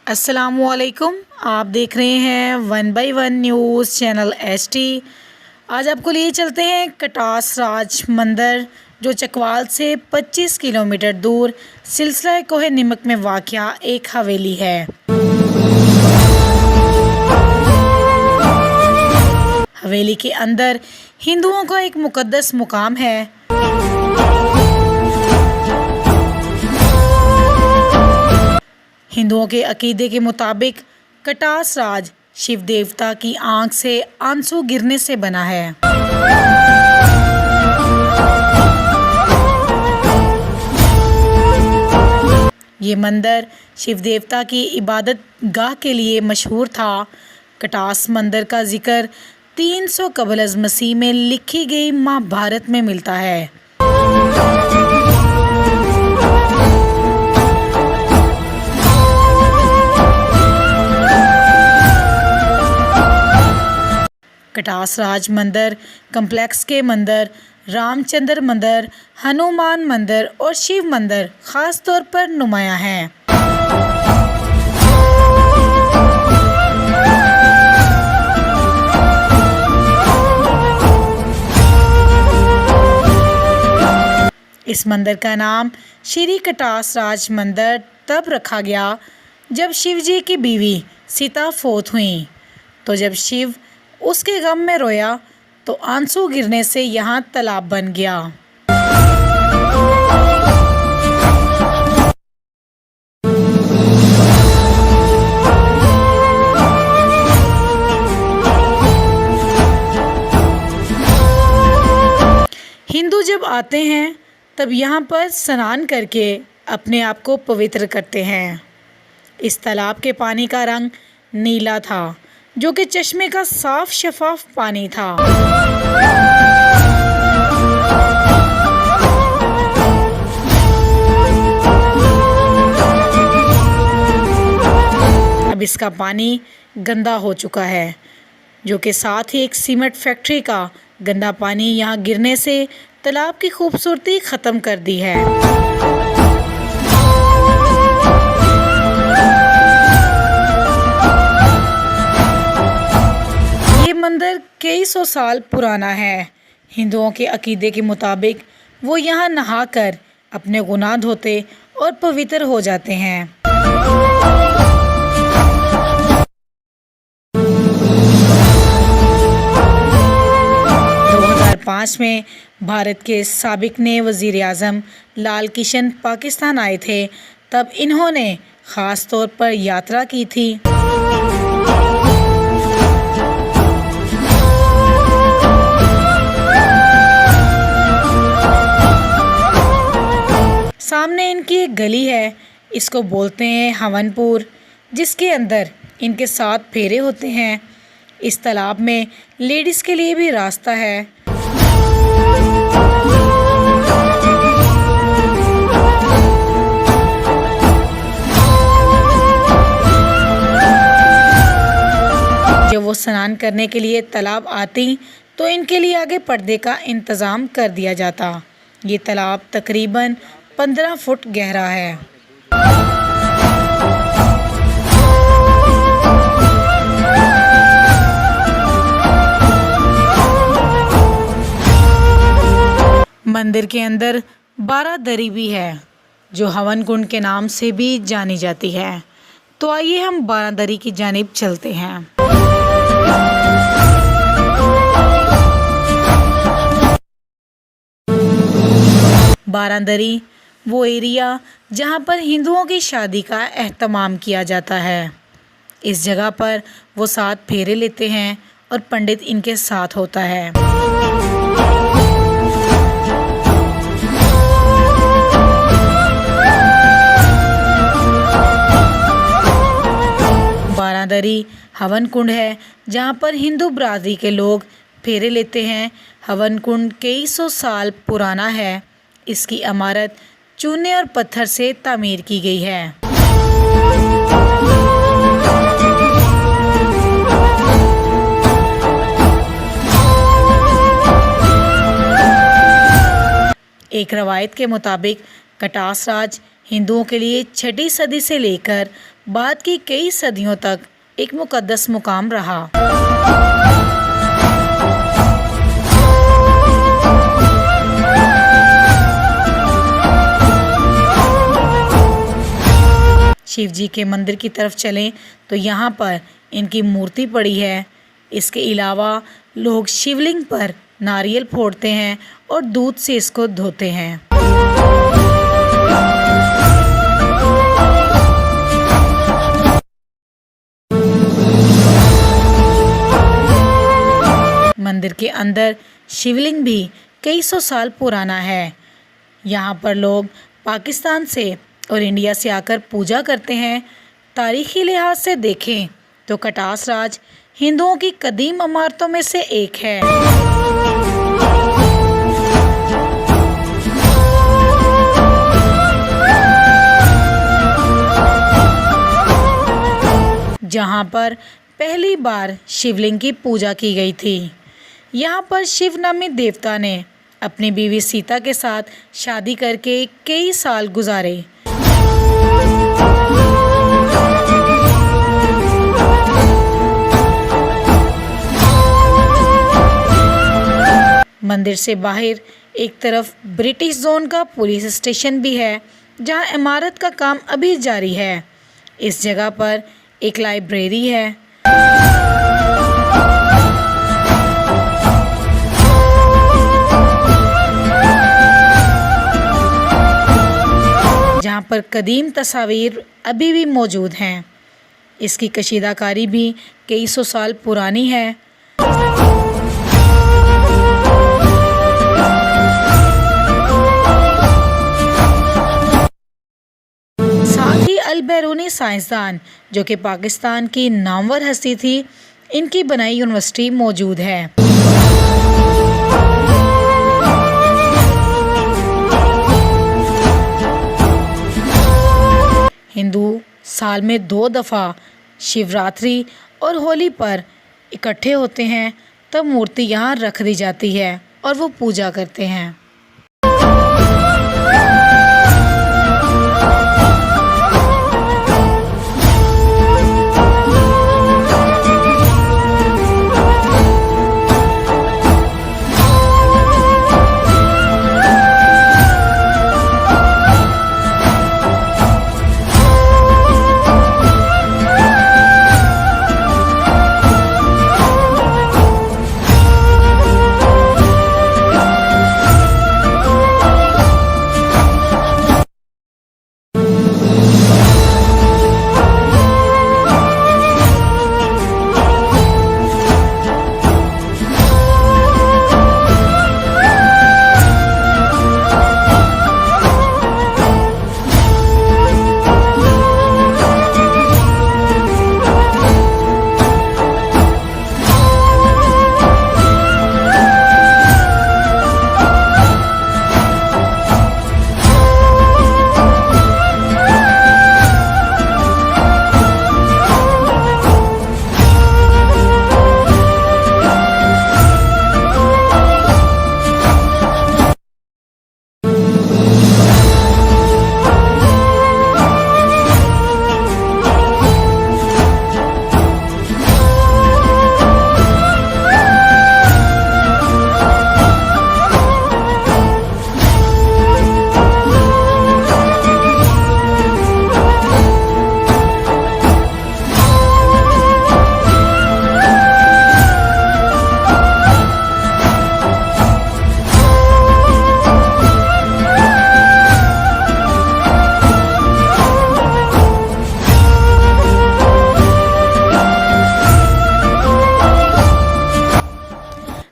अस्सलामुअलैकुम। आप देख रहे हैं 1/1 न्यूज़ चैनल ST। आज आपको लिए चलते हैं कटास राज मंदिर, जो चकवाल से 25 किलोमीटर दूर सिलसिला कोहे नमक में वाक़या एक हवेली है। हवेली के अंदर हिंदुओं का एक मुक़द्दस मुकाम है। हिंदुओं के अकीदे के मुताबिक कटास राज शिव देवता की आंख से आंसू गिरने से बना है। ये मंदिर शिव देवता की इबादत गाह के लिए मशहूर था। कटास मंदिर का जिक्र 300 कबल अज़ मसीह में लिखी गई महाभारत में मिलता है। कटास राज मंदिर कम्प्लेक्स के मंदिर रामचंद्र मंदिर, हनुमान मंदिर और शिव मंदिर ख़ास तौर पर नुमाया हैं। इस मंदिर का नाम श्री कटास राज मंदिर तब रखा गया जब शिव जी की बीवी सीता फौत हुई, तो जब शिव उसके गम में रोया तो आंसू गिरने से यहाँ तालाब बन गया। हिंदू जब आते हैं तब यहाँ पर स्नान करके अपने आप को पवित्र करते हैं। इस तालाब के पानी का रंग नीला था, जो कि चश्मे का साफ शफाफ पानी था। अब इसका पानी गंदा हो चुका है, जो कि साथ ही एक सीमेंट फैक्ट्री का गंदा पानी यहाँ गिरने से तालाब की खूबसूरती ख़त्म कर दी है। मंदिर कई सौ साल पुराना है। हिंदुओं के अकीदे के मुताबिक वो यहाँ नहाकर अपने गुनाह धोते और पवित्र हो जाते हैं। 2005 में भारत के साबिक ने वज़ीर आज़म लाल किशन पाकिस्तान आए थे, तब इन्होंने ख़ास तौर पर यात्रा की थी। सामने इनकी एक गली है, इसको बोलते हैं हवनपुर, जिसके अंदर इनके 7 फेरे होते हैं। इस तालाब में लेडीज़ के लिए भी रास्ता है। जब वो स्नान करने के लिए तालाब आती तो इनके लिए आगे पर्दे का इंतज़ाम कर दिया जाता। ये तालाब तकरीबन 15 फुट गहरा है। मंदिर के अंदर 12 दरी भी है, जो हवन कुंड के नाम से भी जानी जाती है। तो आइए हम 12 दरी की जानिब चलते हैं। बारादरी वो एरिया जहाँ पर हिंदुओं की शादी का एहतमाम किया जाता है। इस जगह पर वो 7 फेरे लेते हैं और पंडित इनके साथ होता है। बारादरी हवन कुंड है, जहाँ पर हिंदू बरादरी के लोग फेरे लेते हैं। हवन कुंड कई सौ साल पुराना है। इसकी इमारत चूने और पत्थर से तामीर की गई है। एक रवायत के मुताबिक कटास राज हिंदुओं के लिए छठी सदी से लेकर बाद की कई सदियों तक एक मुकद्दस मुकाम रहा। शिव जी के मंदिर की तरफ चलें तो यहाँ पर इनकी मूर्ति पड़ी है। इसके अलावा लोग शिवलिंग पर नारियल फोड़ते हैं और दूध से इसको धोते हैं। मंदिर के अंदर शिवलिंग भी कई सौ साल पुराना है। यहाँ पर लोग पाकिस्तान से और इंडिया से आकर पूजा करते हैं। तारीखी लिहाज से देखें तो कटास राज हिंदुओं की कदीम इमारतों में से एक है। जहां पर पहली बार शिवलिंग की पूजा की गई थी। यहाँ पर शिव नामी देवता ने अपनी बीवी सीता के साथ शादी करके कई साल गुजारे। मंदिर से बाहर एक तरफ ब्रिटिश जोन का पुलिस स्टेशन भी है, जहां इमारत का काम अभी जारी है। इस जगह पर एक लाइब्रेरी है। जहां पर कदीम तस्वीर अभी भी मौजूद हैं। इसकी कशीदाकारी भी कई सौ साल पुरानी है। अल-बैरूनी साइंसदान जो कि पाकिस्तान की नामवर हस्ती थी, इनकी बनाई यूनिवर्सिटी मौजूद है। हिंदू साल में 2 दफ़ा शिवरात्रि और होली पर इकट्ठे होते हैं, तब मूर्ति यहाँ रख दी जाती है और वो पूजा करते हैं।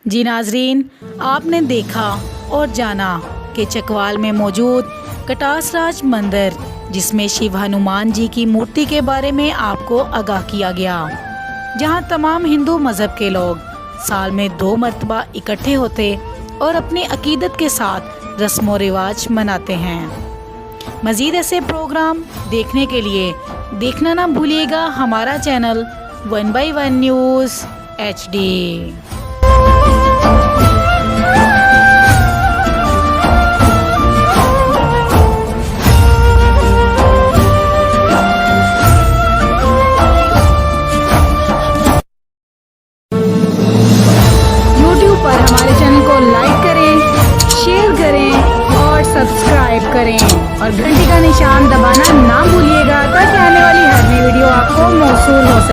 जी नाजरीन, आपने देखा और जाना कि चकवाल में मौजूद कटास राज मंदिर, जिसमें शिव हनुमान जी की मूर्ति के बारे में आपको आगाह किया गया, जहां तमाम हिंदू मज़हब के लोग साल में 2 मरतबा इकट्ठे होते और अपनी अकीदत के साथ रस्म व रिवाज मनाते हैं। मज़ीद ऐसे प्रोग्राम देखने के लिए देखना ना भूलिएगा हमारा चैनल 1/1 न्यूज़ HD। और घंटी का निशान दबाना ना भूलिएगा ताकि आने वाली हर नई वीडियो आपको मौसूल हो सके।